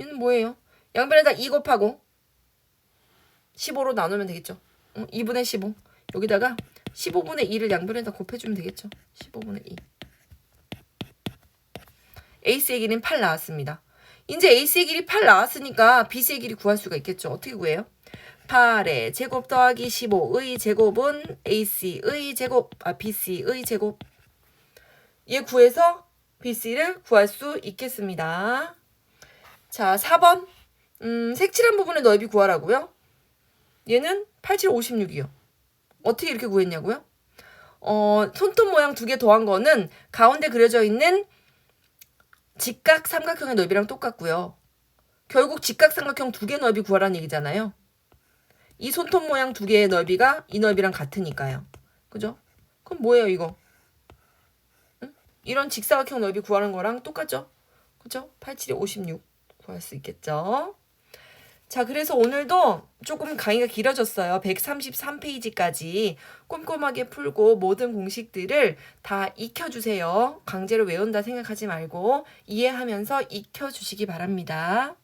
얘는 뭐예요? 양변에다 2 곱하고 15로 나누면 되겠죠. 2분의 15. 여기다가 15분의 2를 양변에다 곱해주면 되겠죠. 15분의 2. AC의 길이는 8 나왔습니다. 이제 AC의 길이 8 나왔으니까 BC의 길이 구할 수가 있겠죠. 어떻게 구해요? 8의 제곱 더하기 15의 제곱은 AC의 제곱, BC의 제곱. 얘 구해서 BC를 구할 수 있겠습니다. 자, 4번. 색칠한 부분의 넓이 구하라고요? 얘는 87, 56이요. 어떻게 이렇게 구했냐고요? 손톱 모양 2개 더한 거는 가운데 그려져 있는 직각 삼각형의 넓이랑 똑같고요. 결국 직각 삼각형 2개 넓이 구하라는 얘기잖아요. 이 손톱 모양 2개의 넓이가 이 넓이랑 같으니까요. 그죠? 그럼 뭐예요 이거? 응? 이런 직사각형 넓이 구하는 거랑 똑같죠? 그죠? 87에 56 구할 수 있겠죠? 자, 그래서 오늘도 조금 강의가 길어졌어요. 133페이지까지 꼼꼼하게 풀고 모든 공식들을 다 익혀주세요. 강제로 외운다 생각하지 말고 이해하면서 익혀주시기 바랍니다.